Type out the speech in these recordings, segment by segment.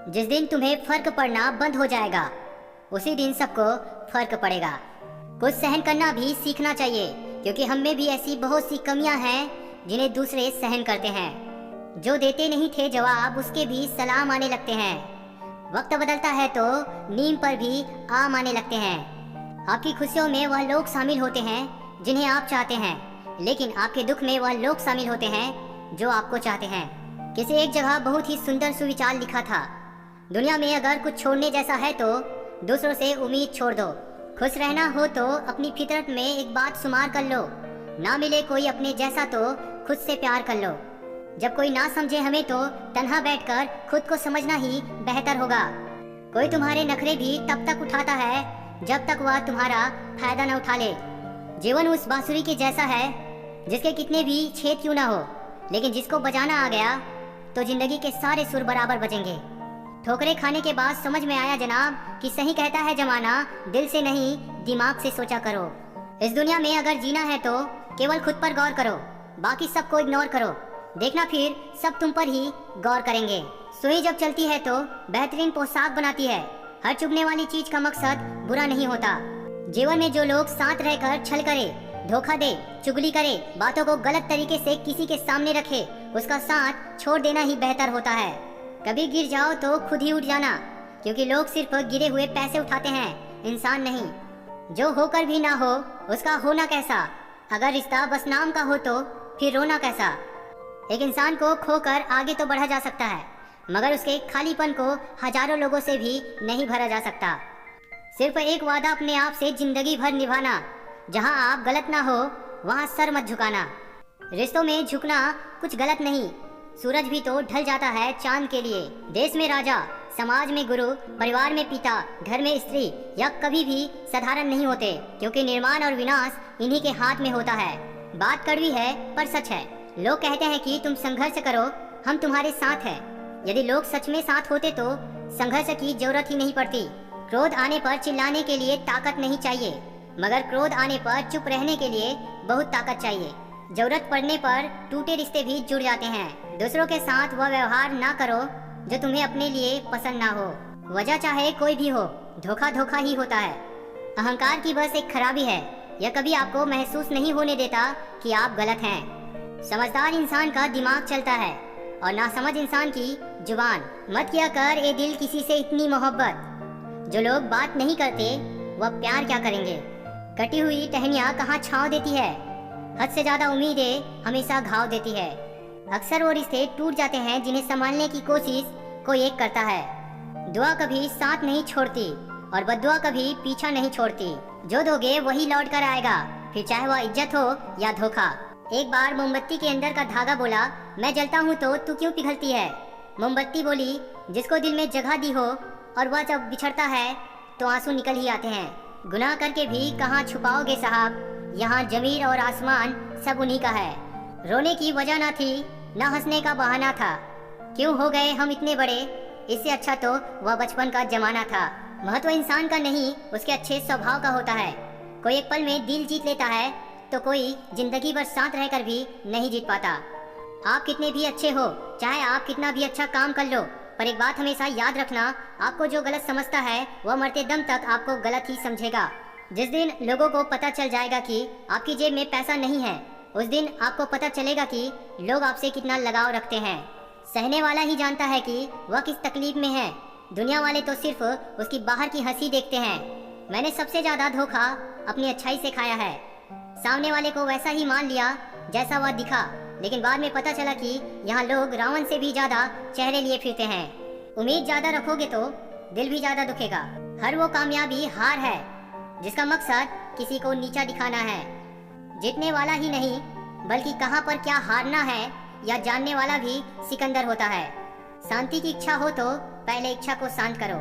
जिस दिन तुम्हें फर्क पड़ना बंद हो जाएगा उसी दिन सबको फर्क पड़ेगा। कुछ सहन करना भी सीखना चाहिए, क्योंकि हम में भी ऐसी बहुत सी कमियां हैं जिन्हें दूसरे सहन करते हैं। जो देते नहीं थे जवाब उसके भी सलाम आने लगते हैं। वक्त बदलता है तो नीम पर भी आम आने लगते हैं। आपकी खुशियों में वह लोग शामिल होते हैं जिन्हें आप चाहते हैं, लेकिन आपके दुख में वह लोग शामिल होते हैं जो आपको चाहते हैं। किसी एक जगह बहुत ही सुंदर सुविचार लिखा था, दुनिया में अगर कुछ छोड़ने जैसा है तो दूसरों से उम्मीद छोड़ दो। खुश रहना हो तो अपनी फितरत में एक बात शुमार कर लो, ना मिले कोई अपने जैसा तो खुद से प्यार कर लो। जब कोई ना समझे हमें तो तन्हा बैठकर खुद को समझना ही बेहतर होगा। कोई तुम्हारे नखरे भी तब तक उठाता है जब तक वह तुम्हारा फायदा न उठा ले। जीवन उस बांसुरी के जैसा है जिसके कितने भी छेद क्यों ना हो, लेकिन जिसको बजाना आ गया तो जिंदगी के सारे सुर बराबर बजेंगे। ठोकरे खाने के बाद समझ में आया जनाब कि सही कहता है जमाना, दिल से नहीं दिमाग से सोचा करो। इस दुनिया में अगर जीना है तो केवल खुद पर गौर करो, बाकी सबको इग्नोर करो। देखना फिर सब तुम पर ही गौर करेंगे। सुई जब चलती है तो बेहतरीन पोशाक बनाती है। हर चुभने वाली चीज का मकसद बुरा नहीं होता। जीवन में जो लोग साथ रहकर छल करे, धोखा दे, चुगली करे, बातों को गलत तरीके से किसी के सामने रखे, उसका साथ छोड़ देना ही बेहतर होता है। कभी गिर जाओ तो खुद ही उठ जाना, क्योंकि लोग सिर्फ गिरे हुए पैसे उठाते हैं, इंसान नहीं। जो होकर भी ना हो उसका होना कैसा, अगर रिश्ता बस नाम का हो तो फिर रोना कैसा। एक इंसान को खोकर आगे तो बढ़ा जा सकता है, मगर उसके खालीपन को हजारों लोगों से भी नहीं भरा जा सकता। सिर्फ एक वादा अपने आप से जिंदगी भर निभाना, जहां आप गलत ना हो वहां सर मत झुकाना। रिश्तों में झुकना कुछ गलत नहीं, सूरज भी तो ढल जाता है चांद के लिए। देश में राजा, समाज में गुरु, परिवार में पिता, घर में स्त्री, यह कभी भी साधारण नहीं होते, क्योंकि निर्माण और विनाश इन्हीं के हाथ में होता है। बात कड़वी है पर सच है। लोग कहते हैं कि तुम संघर्ष करो, हम तुम्हारे साथ हैं। यदि लोग सच में साथ होते तो संघर्ष की जरूरत ही नहीं पड़ती। क्रोध आने पर चिल्लाने के लिए ताकत नहीं चाहिए, मगर क्रोध आने पर चुप रहने के लिए बहुत ताकत चाहिए। जरूरत पड़ने पर टूटे रिश्ते भी जुड़ जाते हैं। दूसरों के साथ वह व्यवहार ना करो जो तुम्हें अपने लिए पसंद ना हो। वजह चाहे कोई भी हो, धोखा धोखा ही होता है। अहंकार की बस एक खराबी है, यह कभी आपको महसूस नहीं होने देता कि आप गलत हैं। समझदार इंसान का दिमाग चलता है और नासमझ इंसान की जुबान। मत किया कर ए दिल किसी से इतनी मोहब्बत, जो लोग बात नहीं करते वह प्यार क्या करेंगे। कटी हुई टहनियाँ कहाँ छाँव देती है, हद से ज्यादा उम्मीदें हमेशा घाव देती है। अक्सर वो रिश्ते टूट जाते हैं जिन्हें संभालने की कोशिश कोई एक करता है। दुआ कभी साथ नहीं छोड़ती और बद्दुआ कभी पीछा नहीं छोड़ती। जो दोगे वही लौट कर आएगा, फिर चाहे वह इज्जत हो या धोखा। एक बार मोमबत्ती के अंदर का धागा बोला, मैं जलता हूँ तो तू क्यों पिघलती है। मोमबत्ती बोली, जिसको दिल में जगह दी हो और वह जब बिछड़ता है तो आंसू निकल ही आते हैं। गुनाह करके भी कहाँ छुपाओगे साहब, यहाँ जमीर और आसमान सब उन्हीं का है। रोने की वजह ना थी, ना हंसने का बहाना था। क्यों हो गए हम इतने बड़े, इससे अच्छा तो वह बचपन का जमाना था। महत्व इंसान का नहीं उसके अच्छे स्वभाव का होता है। कोई एक पल में दिल जीत लेता है तो कोई जिंदगी भर साथ रहकर भी नहीं जीत पाता। आप कितने भी अच्छे हो, चाहे आप कितना भी अच्छा काम कर लो, पर एक बात हमेशा याद रखना, आपको जो गलत समझता है वह मरते दम तक आपको गलत ही समझेगा। जिस दिन लोगों को पता चल जाएगा कि आपकी जेब में पैसा नहीं है, उस दिन आपको पता चलेगा कि लोग आपसे कितना लगाव रखते हैं। सहने वाला ही जानता है कि वह किस तकलीफ में है। दुनिया वाले तो सिर्फ उसकी बाहर की हंसी देखते हैं। मैंने सबसे ज्यादा धोखा अपनी अच्छाई से खाया है। सामने वाले को वैसा ही मान लिया जैसा वह दिखा, लेकिन बाद में पता चला कि यहाँ लोग रावण से भी ज्यादा चेहरे लिए फिरते हैं। उम्मीद ज्यादा रखोगे तो दिल भी ज्यादा दुखेगा। हर वो कामयाबी हार है जिसका मकसद किसी को नीचा दिखाना है। जीतने वाला ही नहीं बल्कि कहां पर क्या हारना है या जानने वाला भी सिकंदर होता है। शांति की इच्छा हो तो पहले इच्छा को शांत करो।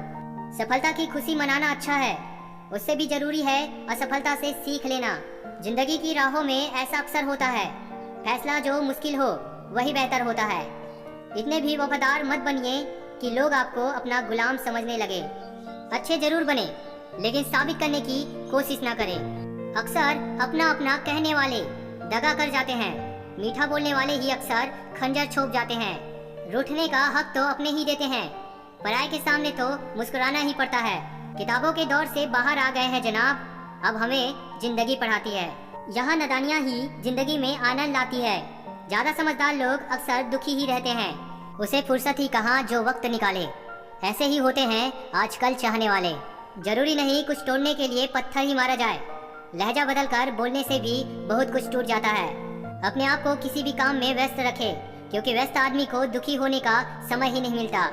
सफलता की खुशी मनाना अच्छा है, उससे भी जरूरी है असफलता से सीख लेना। जिंदगी की राहों में ऐसा अक्सर होता है, फैसला जो मुश्किल हो वही बेहतर होता है। इतने भी वफादार मत बनिए कि लोग आपको अपना गुलाम समझने लगे। अच्छे जरूर बने, लेकिन साबित करने की कोशिश ना करें। अक्सर अपना अपना कहने वाले दगा कर जाते हैं, मीठा बोलने वाले ही अक्सर खंजर छोप जाते हैं। रूठने का हक तो अपने ही देते हैं, पराये के सामने तो मुस्कुराना ही पड़ता है। किताबों के दौर से बाहर आ गए हैं जनाब, अब हमें जिंदगी पढ़ाती है। यहाँ नादानियाँ ही जिंदगी में आनंद लाती है। ज्यादा समझदार लोग अक्सर दुखी ही रहते हैं, उसे फुर्सत ही कहाँ जो वक्त निकाले। ऐसे ही होते हैं आजकल चाहने वाले। जरूरी नहीं कुछ तोड़ने के लिए पत्थर ही मारा जाए, लहजा बदल कर बोलने से भी बहुत कुछ टूट जाता है। अपने आप को किसी भी काम में व्यस्त रखे, क्योंकि व्यस्त आदमी को दुखी होने का समय ही नहीं मिलता।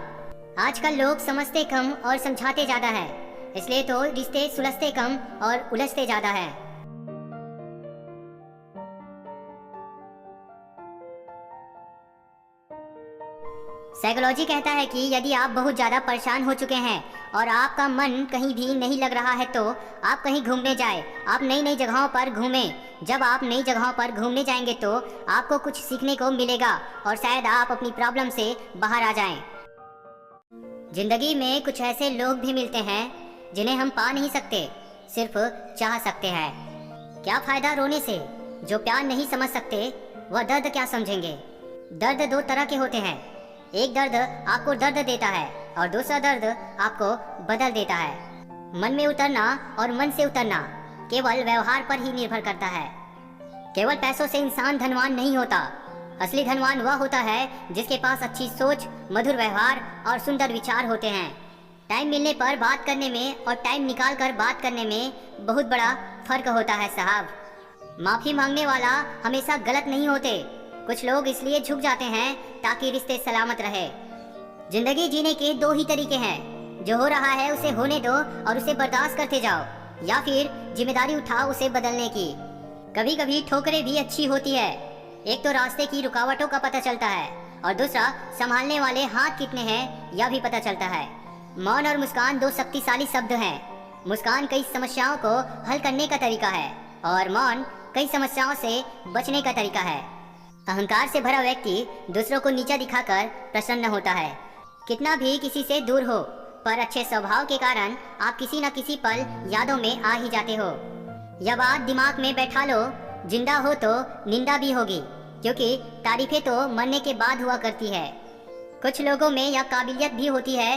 आजकल लोग समझते कम और समझाते ज्यादा है, इसलिए तो रिश्ते सुलझते कम और उलझते ज्यादा है। साइकोलॉजी कहता है कि यदि आप बहुत ज़्यादा परेशान हो चुके हैं और आपका मन कहीं भी नहीं लग रहा है तो आप कहीं घूमने जाएं। आप नई नई जगहों पर घूमें। जब आप नई जगहों पर घूमने जाएंगे तो आपको कुछ सीखने को मिलेगा और शायद आप अपनी प्रॉब्लम से बाहर आ जाएं। जिंदगी में कुछ ऐसे लोग भी मिलते हैं जिन्हें हम पा नहीं सकते, सिर्फ चाह सकते हैं। क्या फ़ायदा रोने से? जो प्यार नहीं समझ सकते वह दर्द क्या समझेंगे? दर्द दो तरह के होते हैं, एक दर्द आपको दर्द देता है और दूसरा दर्द आपको बदल देता है। मन में उतरना और मन से उतरना केवल व्यवहार पर ही निर्भर करता है। केवल पैसों से इंसान धनवान नहीं होता। असली धनवान वह होता है जिसके पास अच्छी सोच, मधुर व्यवहार और सुंदर विचार होते हैं। टाइम मिलने पर बात करने में और टाइम निकाल कर बात करने में बहुत बड़ा फर्क होता है साहब। माफी मांगने वाला हमेशा गलत नहीं होते। कुछ लोग इसलिए झुक जाते हैं ताकि रिश्ते सलामत रहे। जिंदगी जीने के दो ही तरीके हैं, जो हो रहा है उसे होने दो और उसे बर्दाश्त करते जाओ, या फिर जिम्मेदारी उठाओ उसे बदलने की। कभी कभी ठोकरें भी अच्छी होती है। एक तो रास्ते की रुकावटों का पता चलता है और दूसरा संभालने वाले हाथ कितने हैं यह भी पता चलता है। मौन और मुस्कान दो शक्तिशाली शब्द हैं। मुस्कान कई समस्याओं को हल करने का तरीका है और मौन कई समस्याओं से बचने का तरीका है। अहंकार से भरा व्यक्ति दूसरों को नीचा दिखाकर प्रसन्न होता है। कितना भी किसी से दूर हो, पर अच्छे स्वभाव के कारण आप किसी न किसी पल यादों में आ ही जाते हो। यह बात दिमाग में बैठा लो, जिंदा हो तो निंदा भी होगी, क्योंकि तारीफें तो मरने के बाद हुआ करती है। कुछ लोगों में यह काबिलियत भी होती है,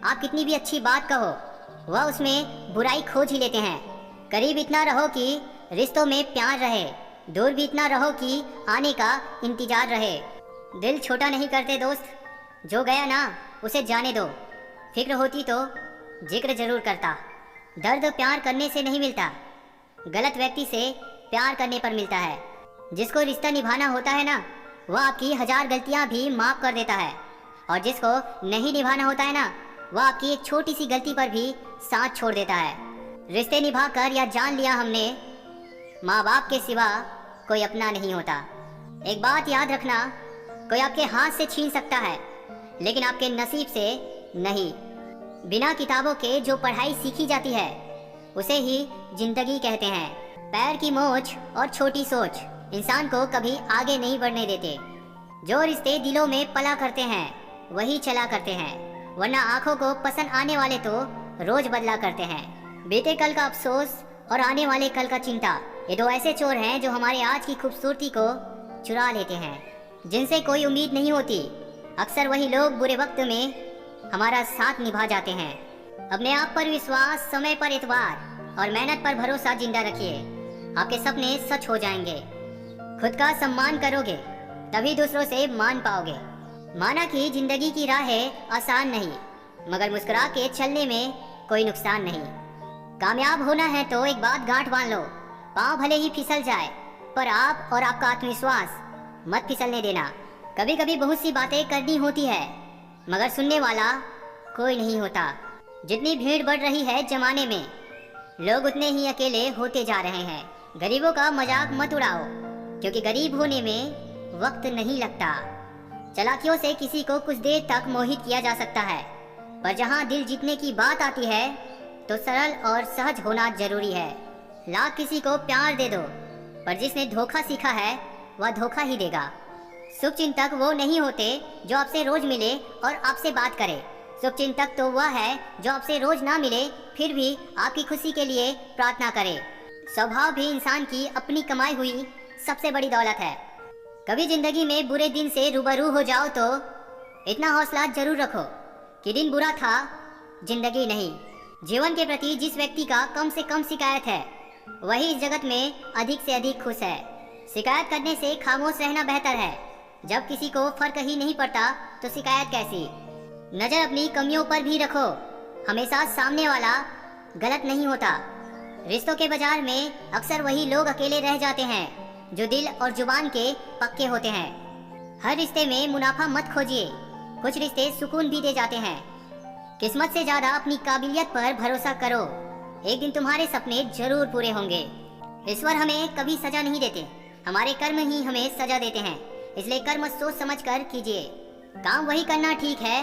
आप कितनी भी अच्छी बात कहो वह उसमें बुराई खोज ही लेते हैं। करीब इतना रहो कि रिश्तों में प्यार रहे, दूर भी इतना रहो कि आने का इंतजार रहे। दिल छोटा नहीं करते दोस्त, जो गया ना उसे जाने दो। फिक्र होती तो जिक्र जरूर करता। दर्द प्यार करने से नहीं मिलता, गलत व्यक्ति से प्यार करने पर मिलता है। जिसको रिश्ता निभाना होता है ना वह आपकी 1000 गलतियां भी माफ कर देता है, और जिसको नहीं निभाना होता है ना वह आपकी एक छोटी सी गलती पर भी साथ छोड़ देता है। रिश्ते निभा कर या जान लिया हमने, माँ बाप के सिवा कोई अपना नहीं होता। एक बात याद रखना, कोई आपके हाथ से छीन सकता है लेकिन आपके नसीब से नहीं। बिना किताबों के जो पढ़ाई सीखी जाती है उसे ही जिंदगी कहते हैं। पैर की मोच और छोटी सोच इंसान को कभी आगे नहीं बढ़ने देते। जो रिश्ते दिलों में पला करते हैं वही चला करते हैं, वरना आंखों को पसंद आने वाले तो रोज बदला करते हैं। बीते कल का अफसोस और आने वाले कल का चिंता, ये दो ऐसे चोर हैं जो हमारे आज की खूबसूरती को चुरा लेते हैं। जिनसे कोई उम्मीद नहीं होती, अक्सर वही लोग बुरे वक्त में हमारा साथ निभा जाते हैं। अपने आप पर विश्वास, समय पर एतबार और मेहनत पर भरोसा जिंदा रखिए। आपके सपने सच हो जाएंगे। खुद का सम्मान करोगे तभी दूसरों से मान पाओगे। माना कि जिंदगी की राहें आसान नहीं, मगर मुस्कुरा के चलने में कोई नुकसान नहीं। कामयाब होना है तो एक बात गांठ बांध लो, पाँव भले ही फिसल जाए पर आप और आपका आत्मविश्वास मत फिसलने देना। कभी कभी बहुत सी बातें करनी होती है मगर सुनने वाला कोई नहीं होता। जितनी भीड़ बढ़ रही है जमाने में, लोग उतने ही अकेले होते जा रहे हैं। गरीबों का मजाक मत उड़ाओ, क्योंकि गरीब होने में वक्त नहीं लगता। चालाकियों से किसी को कुछ देर तक मोहित किया जा सकता है, पर जहाँ दिल जीतने की बात आती है तो सरल और सहज होना जरूरी है। लाख किसी को प्यार दे दो, पर जिसने धोखा सीखा है वह धोखा ही देगा। शुभचिंतक वो नहीं होते जो आपसे रोज मिले और आपसे बात करे। शुभचिंतक तो वह है जो आपसे रोज ना मिले फिर भी आपकी खुशी के लिए प्रार्थना करे। स्वभाव भी इंसान की अपनी कमाई हुई सबसे बड़ी दौलत है। कभी जिंदगी में बुरे दिन से रूबरू हो जाओ तो इतना हौसला जरूर रखो कि दिन बुरा था, जिंदगी नहीं। जीवन के प्रति जिस व्यक्ति का कम से कम शिकायत है वही इस जगत में अधिक से अधिक खुश है। शिकायत करने से खामोश रहना बेहतर है। जब किसी को फर्क ही नहीं पड़ता तो शिकायत कैसी। नजर अपनी कमियों पर भी रखो। हमेशा सामने वाला गलत नहीं होता। रिश्तों के बाजार में अक्सर वही लोग अकेले रह जाते हैं जो दिल और जुबान के पक्के होते हैं। हर रिश्ते में मुनाफा मत खोजिए। कुछ रिश्ते सुकून भी दे जाते हैं। किस्मत से ज्यादा अपनी काबिलियत पर भरोसा करो। एक दिन तुम्हारे सपने जरूर पूरे होंगे। ईश्वर हमें कभी सजा नहीं देते, हमारे कर्म ही हमें सजा देते हैं। इसलिए कर्म सोच समझ कर कीजिए। काम वही करना ठीक है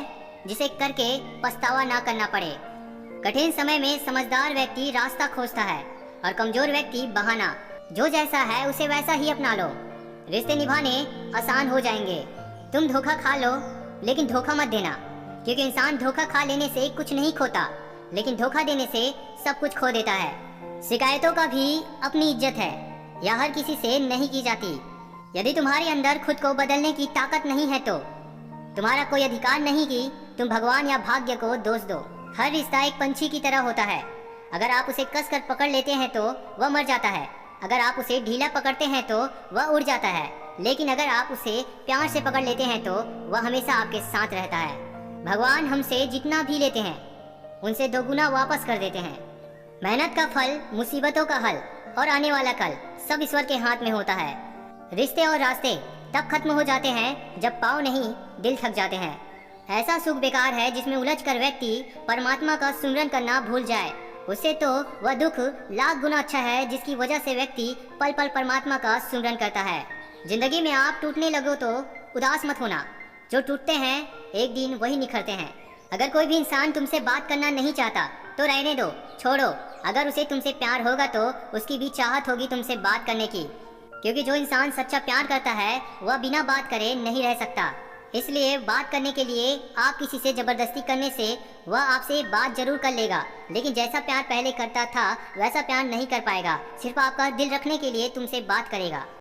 जिसे करके पछतावा ना करना पड़े। कठिन समय में समझदार व्यक्ति रास्ता खोजता है और कमजोर व्यक्ति बहाना। जो जैसा है उसे वैसा ही अपना लो। रिश्ते निभाने आसान हो जाएंगे। तुम धोखा खा लो लेकिन धोखा मत देना, क्योंकि इंसान धोखा खा लेने से कुछ नहीं खोता, लेकिन धोखा देने से सब कुछ खो देता है। शिकायतों का भी अपनी इज्जत है, यह हर किसी से नहीं की जाती। यदि तुम्हारे अंदर खुद को बदलने की ताकत नहीं है तो तुम्हारा कोई अधिकार नहीं कि तुम भगवान या भाग्य को दोष दो। हर रिश्ता एक पंछी की तरह होता है। अगर आप उसे कसकर पकड़ लेते हैं तो वह मर जाता है। अगर आप उसे ढीला पकड़ते हैं तो वह उड़ जाता है। लेकिन अगर आप उसे प्यार से पकड़ लेते हैं तो वह हमेशा आपके साथ रहता है। भगवान हमसे जितना भी लेते हैं उनसे दोगुना वापस कर देते हैं। मेहनत का फल, मुसीबतों का हल और आने वाला कल सब ईश्वर के हाथ में होता है। रिश्ते और रास्ते तब खत्म हो जाते हैं जब पाँव नहीं दिल थक जाते हैं। ऐसा सुख बेकार है जिसमें उलझकर व्यक्ति परमात्मा का सुमिरन करना भूल जाए। उससे तो वह दुख लाख गुना अच्छा है जिसकी वजह से व्यक्ति पल पल परमात्मा का सुमिरन करता है। जिंदगी में आप टूटने लगो तो उदास मत होना। जो टूटते हैं एक दिन वही निखरते हैं। अगर कोई भी इंसान तुमसे बात करना नहीं चाहता तो रहने दो, छोड़ो। अगर उसे तुमसे प्यार होगा तो उसकी भी चाहत होगी तुमसे बात करने की, क्योंकि जो इंसान सच्चा प्यार करता है वह बिना बात करे नहीं रह सकता। इसलिए बात करने के लिए आप किसी से जबरदस्ती करने से वह आपसे बात जरूर कर लेगा, लेकिन जैसा प्यार पहले करता था वैसा प्यार नहीं कर पाएगा। सिर्फ आपका दिल रखने के लिए तुमसे बात करेगा।